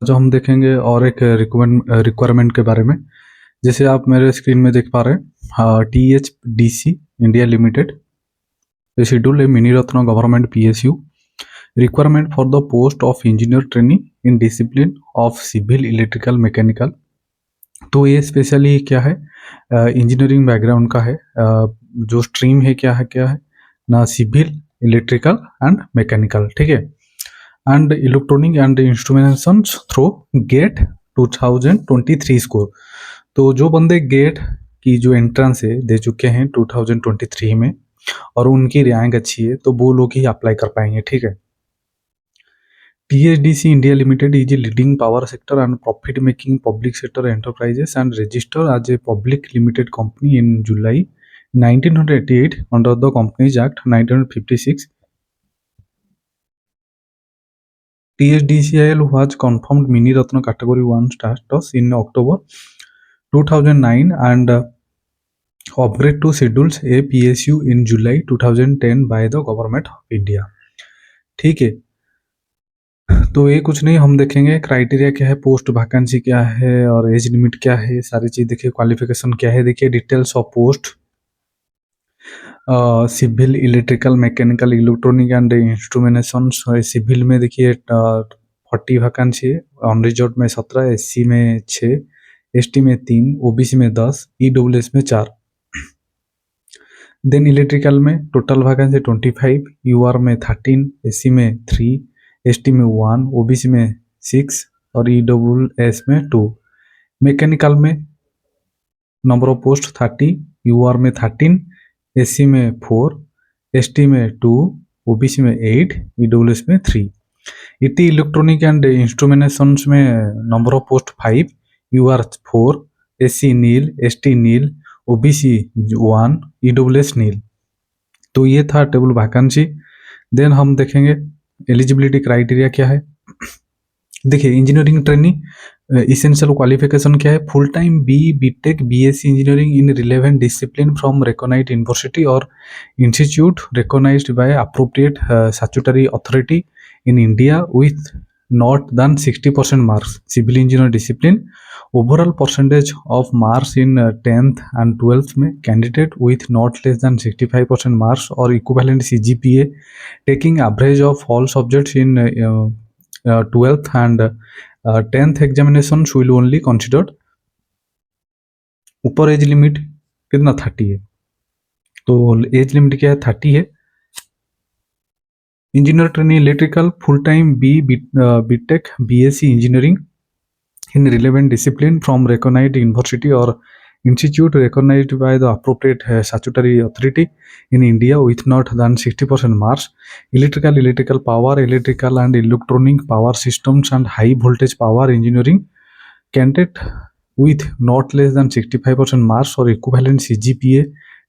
जो हम देखेंगे और एक रिक्वायरमेंट के बारे में। जैसे आप मेरे स्क्रीन में देख पा रहे हैं, THDC India limited schedule A mini ratna government PSU requirement for the post of engineer training in discipline of civil electrical mechanical. तो ये स्पेशली क्या है, इंजीनियरिंग बैकग्राउंड का है। जो स्ट्रीम है क्या है ना, सिविल इलेक्ट्रिकल एंड मैकेनिकल, ठीक है, and electronic and instrumentation through GATE 2023 score. तो जो बंदे गेट की जो एंट्रेंस है दे चुके हैं 2023 में और उनकी रैंक अच्छी है तो वो लोग ही अप्लाई कर पाएंगे, ठीक है। THDC India Limited is a leading power sector and profit-making public sector enterprises and registered as a public limited company in July 1988 under the Companies Act 1956. THDCIL was confirmed Mini Ratna Category 1 status in October 2009 and upgrade to Schedules A PSU in July 2010 by the Government of India. ठीक है, तो ये कुछ नहीं, हम देखेंगे criteria क्या है, पोस्ट वैकेंसी क्या है और एज लिमिट क्या है, सारी चीज देखिए, क्वालिफिकेशन क्या है, देखिए details of post civil electrical mechanical electronic and instrumentation. Civil में देखिए 40 वैकेंसी है, अनरिजर्व में 17, SC में 6, ST में 3, OBC में 10, EWS में 4। देन इलेक्ट्रिकल में टोटल वैकेंसी 25, UR में 13, SC में 3, ST में 1, OBC में 6 और EWS में 2। मैकेनिकल में नंबर ऑफ पोस्ट 30, UR में 13, SC में 4, ST में 2, OBC में 8, EWS में 3। IT इलेक्ट्रॉनिक एंड इंस्ट्रूमेंटेशन में number of post 5, UR 4, SC nil, ST nil, OBC 1, EWS nil. तो ये था टेबल वैकेंसी। देन हम देखेंगे एलिजिबिलिटी क्राइटेरिया क्या है। देखिए इंजीनियरिंग ट्रेनिंग इसेंशियल क्वालिफिकेशन क्या है, full time BTech BSc engineering in relevant discipline from recognised university और institute recognised by appropriate statutory authority in India with not than 60% marks civil engineer discipline. Overall percentage of marks in 10th and 12th में candidate with not less than 65% marks और equivalent CGPA taking average of all subjects in 12th and 10th examinations will only considered। ऊपर age limit कितना 30 है, तो age limit क्या है 30 है। Engineer training electrical full time BTech BSc engineering in relevant discipline from recognised university और institute recognized by the appropriate statutory authority in India with not than 60% marks, electrical power, electrical and electronic power systems and high voltage power engineering candidate with not less than 65% marks or equivalent CGPA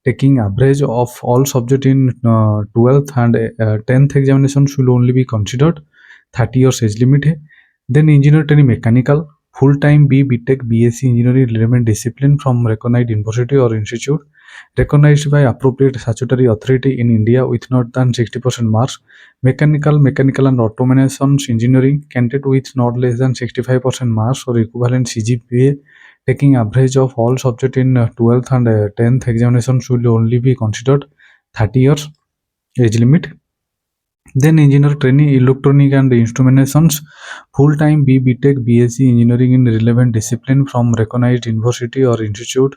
taking average of all subject in 12th and 10th examinations will only be considered। 30 years age limit है। Then engineer training mechanical full time BTech BSc engineering relevant discipline from recognized university or institute recognized by appropriate statutory authority in India with not than 60% marks। Mechanical and automation engineering candidate with not less than 65% marks or equivalent CGPA taking average of all subject in 12th and 10th examinations will only be considered। 30 years age limit। Then engineer training electronic and instrumentations full time BTech BSc engineering in relevant discipline from recognized university or institute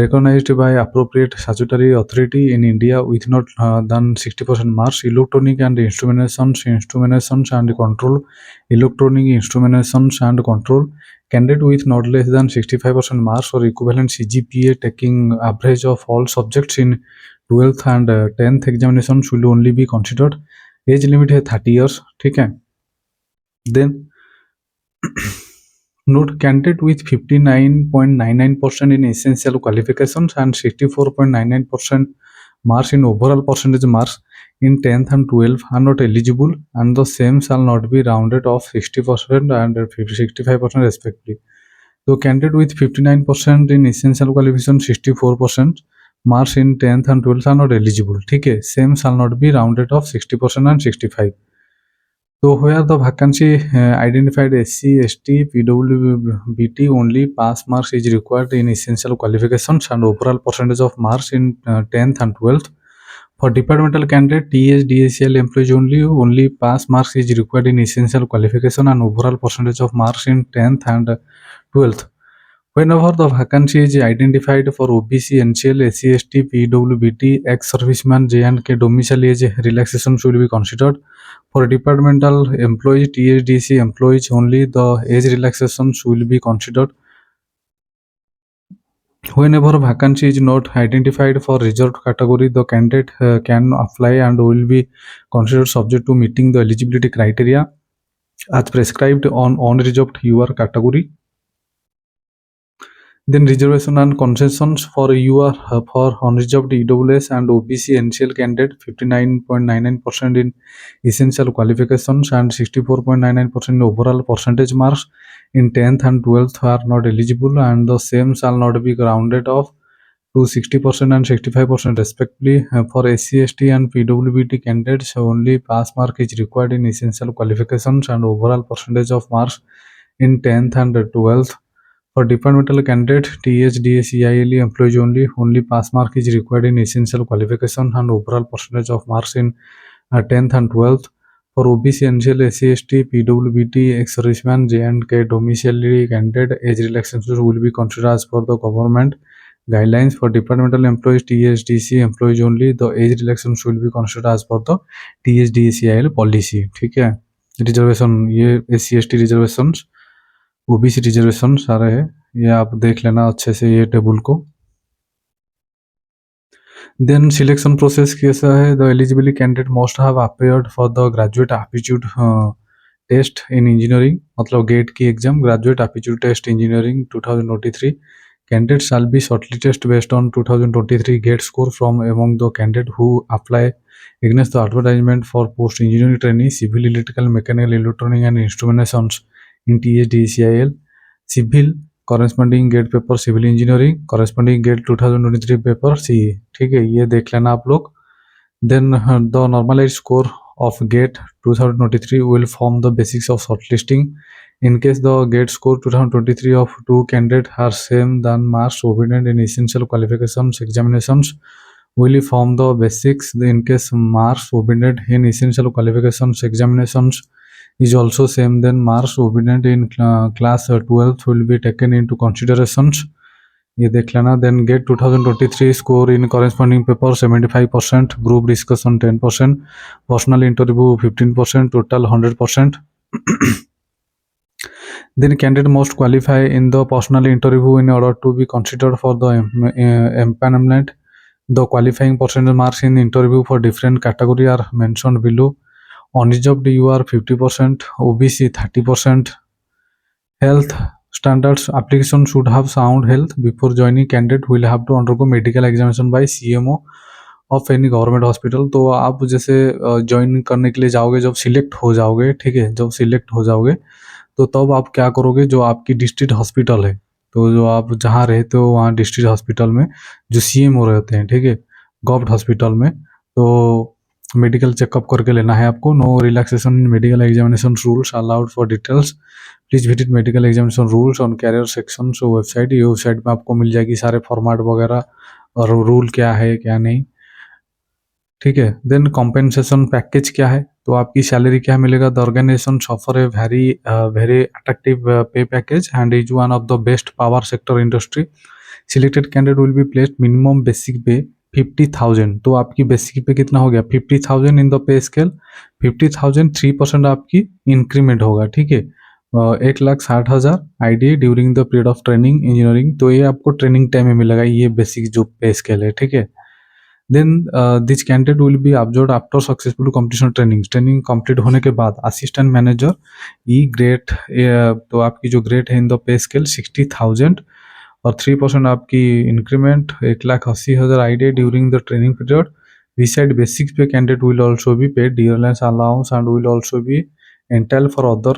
recognized by appropriate statutory authority in India with not than 60% marks। Electronic and instrumentations and control electronic instrumentations and control candidate with not less than 65% marks or equivalent CGPA taking average of all subjects in 12th and 10th examinations will only be considered। Age limit है 30 years, ठीक है। Then note candidate with 59.99% in essential qualifications and 64.99% marks in overall percentage marks in 10th and 12th are not eligible and the same shall not be rounded off 60% and 65% respectively। तो candidate with 59% in essential qualification 64% marks in 10th and 12th are not eligible, ठीक है। Same shall not be rounded off 60% and 65। So where the vacancy identified SC, ST, PWBT only pass marks is required in essential qualifications and overall percentage of marks in 10th and 12th. For departmental candidate, TH, DSCL employees only pass marks is required in essential qualification and overall percentage of marks in 10th and 12th. Whenever the vacancy is identified for OBC, NCL, SC, ST, PWBT, ex-serviceman, J&K domicile age relaxation should be considered. For departmental employees, THDC employees only, the age relaxations will be considered. Whenever vacancy is not identified for reserved category, the candidate can apply and will be considered subject to meeting the eligibility criteria as prescribed on unreserved UR category. Then reservation and concessions for UR for unreserved EWS and OBC NCL candidate 59.99% in essential qualifications and 64.99% overall percentage marks in 10th and 12th are not eligible, and the same shall not be rounded off to 60% and 65% respectively. For SC, ST and PWBT candidates, only pass mark is required in essential qualifications and overall percentage of marks in 10th and 12th. For departmental candidate, TH, DS, EILE employees only pass mark is required in essential qualification and overall percentage of marks in 10th and 12th. For OBC, NCL, SC, ST, PWBT, ex-serviceman, J&K domiciliary candidate, age relaxations will be considered as per the government guidelines. For departmental employees, THDC employees only, the age relaxations will be considered as per the THDCIL policy. ठीक है, reservation ये SC ST reservation OBC reservation सारे है, ये आप देख लेना अच्छे से ये टेबल को. Then selection process कैसा है? The eligibility candidate must have appeared for the graduate aptitude test in engineering, मतलब गेट की exam graduate aptitude test engineering 2023. Candidates shall be shortlisted based on 2023 GATE score from among the candidates who apply against the advertisement for post engineering trainee civil electrical mechanical electronic and instrumentations in THDCIL. Civil corresponding GATE paper civil engineering corresponding GATE 2023 paper CE. ठीक है, ये देख लेना आप लोग. Then the normalized score of GATE 2023 will form the basics of shortlisting. In case the GATE score 2023 of two candidates are same than marks obtained in essential qualifications examinations will form the basics. In case marks obtained in essential qualifications examinations is also same, then marks obtained in class 12th will be taken into considerations. ये देख लेना. Then GATE 2023 score in corresponding paper 75%, group discussion 10%, personal interview 15%, total 100%. Then candidate must qualify in the personal interview in order to be considered for the empanelment. The qualifying percentage marks in interview for different category are mentioned below. Unreserved UR 50%, OBC 30%. Health standards application should have sound health. Before joining, candidate will have to undergo medical examination by CMO of any government hospital. तो आप जैसे join करने के लिए जाओगे, जब select हो जाओगे, ठीक है, जब सिलेक्ट हो जाओगे तो तब आप क्या करोगे, जो आपकी डिस्ट्रिक्ट हॉस्पिटल है, तो जो आप जहाँ रहते हो वहाँ डिस्ट्रिक्ट हॉस्पिटल में जो CMO रहते हैं, ठीक है, गवर्नमेंट हॉस्पिटल में, तो मेडिकल चेकअप करके लेना है आपको. No relaxation in medical examination rules allowed. For details please visit medical examination rules on career section. So website, ये वेबसाइट में आपको मिल जाएगी सारे फॉर्मेट वगैरह और रूल क्या है क्या नहीं, ठीक है. देन कॉम्पेंसेशन पैकेज क्या है, तो आपकी सैलरी क्या मिलेगा. The organisation offer a very attractive pay package and is one of the best power sector industry. Selected candidate will be placed minimum basic pay 50,000. तो आपकी बेसिक पे कितना हो गया 50,000 इन द पे स्केल. 50,000 3% आपकी increment होगा, ठीक है. 1,60,000 ID during the period of training engineering. तो ये आपको ट्रेनिंग टाइम में मिलेगा, ये बेसिक जो पे स्केल है, ठीक है. Then this candidate will be observe after successful competition training complete होने के बाद असिस्टेंट मैनेजर ई ग्रेड. तो आपकी जो ग्रेड है इन द पे स्केल 60,000 और 3% आपकी increment 1,80,000 ID during the training period. Beside basic pay, candidate will also be paid dearness allowance and will also be entitled for other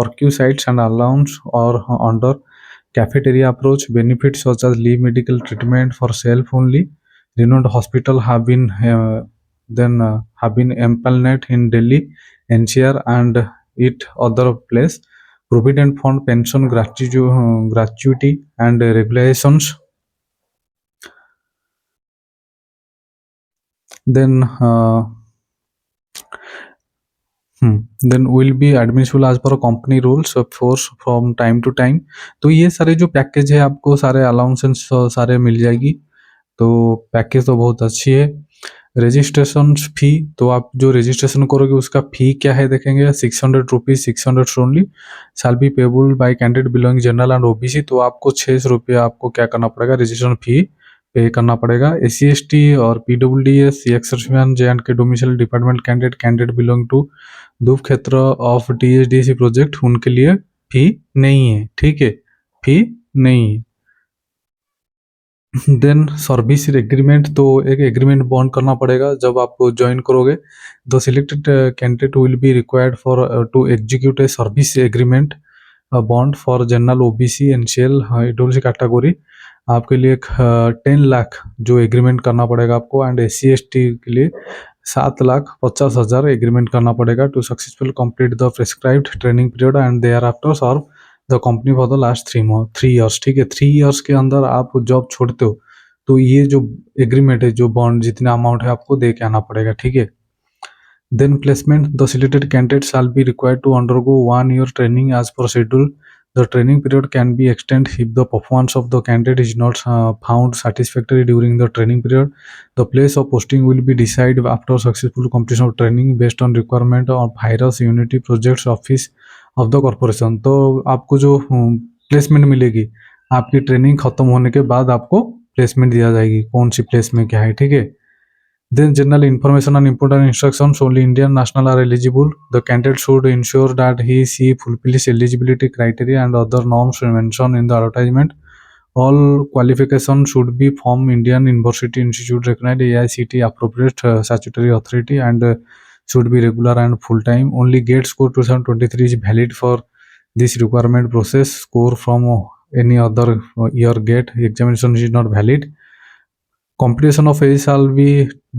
perquisites and allowance or under cafeteria approach benefits such as leave medical treatment for self only. Renowned hospital have been have been empaneled in Delhi NCR and it other place, provident fund, pension, gratuity and regulations. Then then will be admissible as per company rules of course from time to time. तो ये सारे जो package है आपको सारे allowances सारे मिल जाएगी, तो पैकेज तो बहुत अच्छी है। रजिस्ट्रेशन फी, तो आप जो रजिस्ट्रेशन करोगे उसका फी क्या है देखेंगे, 600 rupees, 600 only shall be payable by candidate belonging general and OBC. तो आपको 600 रुपया आपको क्या करना पड़ेगा, रजिस्ट्रेशन फी पे करना पड़ेगा। SC ST और PWDS, ex-serviceman, J&K domicile department candidate, candidate belong to धूप क्षेत्र ऑफ DSDC प्रोजेक्ट, उनके लिए फी नहीं है, ठीक है, फी नहीं है। देन सर्विस एग्रीमेंट, तो एक एग्रीमेंट बॉन्ड करना पड़ेगा जब आप ज्वाइन करोगे। The selected candidate will be required for to execute a service agreement bond for general OBC NCL EWC category. आपके लिए 10 लाख जो एग्रीमेंट करना पड़ेगा आपको, एंड SC ST के लिए 7,50,000 एग्रीमेंट करना पड़ेगा to successful complete the prescribed training period and thereafter serve the company for the last 3 years. ठीक है, 3 ईयर्स के अंदर आप जॉब छोड़ते हो तो ये जो एग्रीमेंट है, जो बॉन्ड जितना अमाउंट है आपको दे के आना पड़ेगा, ठीक है। Then placement, the selected candidate shall be required to undergo 1 year training as per schedule. The training period can be extended if the performance of the candidate is not found satisfactory during the training period. The place of posting will be decided after successful completion of training based on requirement of Virus Unity Projects Office of the corporation. तो आपको जो placement मिलेगी, आपकी training खत्म होने के बाद आपको प्लेसमेंट दिया जाएगी, कौन सी प्लेस में क्या है, ठीक है। Then general information and important instructions, only Indian national are eligible. The candidate should ensure that he/she fulfills eligibility criteria and other norms mentioned in the advertisement. All qualifications should be from Indian University Institute recognized AICTE appropriate statutory authority and should be regular and full time. Only GATE score 2023 is valid for this requirement process. Score from any other year GATE examination is not valid. Competition of age shall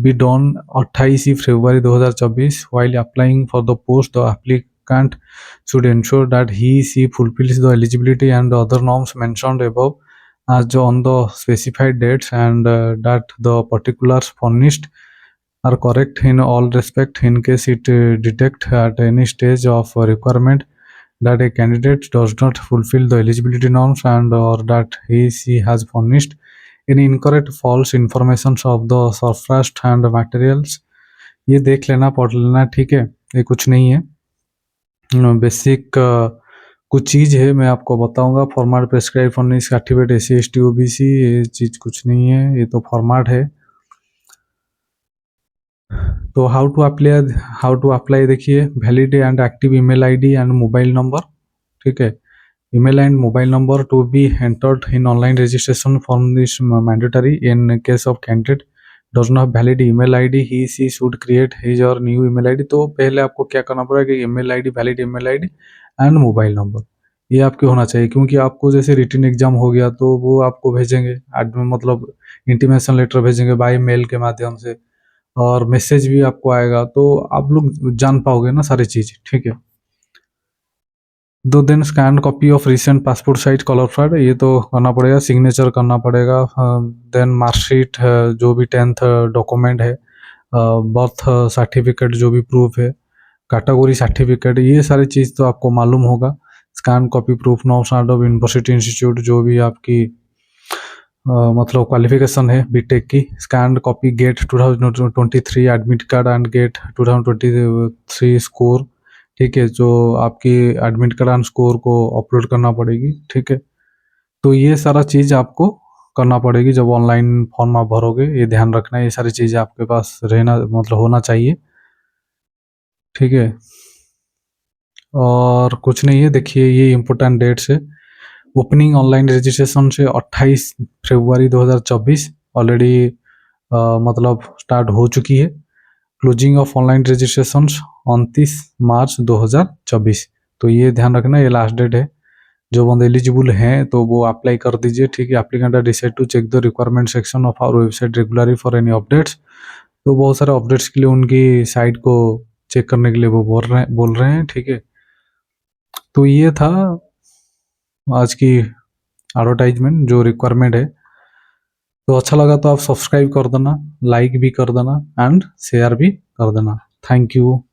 be done 28 February 2024. While applying for the post, the applicant should ensure that he/she fulfills the eligibility and other norms mentioned above as on the specified dates, and that the particulars furnished are correct in all respect. In case it detect at any stage of requirement that a candidate does not fulfill the eligibility norms and or that he/she has furnished any incorrect false information of the surfaced and materials, ये देख लेना, पढ़ लेना, ठीक है, ये कुछ नहीं है, बेसिक कुछ चीज़ है, मैं आपको बताऊंगा। Format prescribe for certificate SC ST OBC, ये चीज़ कुछ नहीं है, ये तो फॉर्मेट है। तो हाउ टू अप्लाई देखिए, valid and active email ID and mobile number, ठीक है। Email and mobile number to be entered in online registration form is mandatory. In case of candidate does not have valid email ID, he/she should create his or new email ID. तो पहले आपको क्या करना पड़ेगा कि email ID, valid email ID and mobile number ये आपके होना चाहिए, क्योंकि आपको जैसे रिटन एग्जाम हो गया तो वो आपको भेजेंगे, मतलब इंटीमेशन लेटर भेजेंगे बाय मेल के माध्यम से, और मैसेज भी आपको आएगा, तो आप लोग जान पाओगे ना सारी चीज़, ठीक है। दो दिन scan copy of recent passport size colour flight, ये तो करना पड़ेगा, सिग्नेचर करना पड़ेगा। देन मार्कशीट, जो भी 10th डॉक्यूमेंट है, बर्थ सर्टिफिकेट जो भी प्रूफ है, कैटेगरी सर्टिफिकेट, ये सारी चीज़ तो आपको मालूम होगा। Scan copy proof no start of university institute, जो भी आपकी मतलब क्वालिफिकेशन है बीटेक की। Scan copy GATE 2023 admit card and GATE 2023 score, ठीक है, जो आपकी एडमिट कार्ड एंड स्कोर को अपलोड करना पड़ेगी, ठीक है। तो ये सारा चीज़ आपको करना पड़ेगी जब ऑनलाइन फॉर्म आप भरोगे, ये ध्यान रखना है, ये सारी चीज़ें आपके पास रहना मतलब होना चाहिए, ठीक है। और कुछ नहीं है, देखिए ये इम्पोर्टेंट डेट्स है। ओपनिंग ऑनलाइन रजिस्ट्रेशन से 28 फरवरी 2024 ऑलरेडी मतलब स्टार्ट हो चुकी है। क्लोजिंग ऑफ ऑनलाइन रजिस्ट्रेशन 29 मार्च 2024। तो ये ध्यान रखना, ये लास्ट डेट है। जो बंदे एलिजिबल हैं तो वो अप्लाई कर दीजिए, ठीक है। Applicant decide to check the requirement section of our website regularly for any updates. तो बहुत सारे अपडेट्स के लिए उनकी साइट को चेक करने के लिए वो बोल रहे हैं, ठीक है। तो ये था आज की एडवर्टाइजमेंट जो रिक्वायरमेंट है। तो अच्छा लगा तो आप सब्सक्राइब कर देना, लाइक भी कर देना एंड शेयर भी कर देना। Thank you.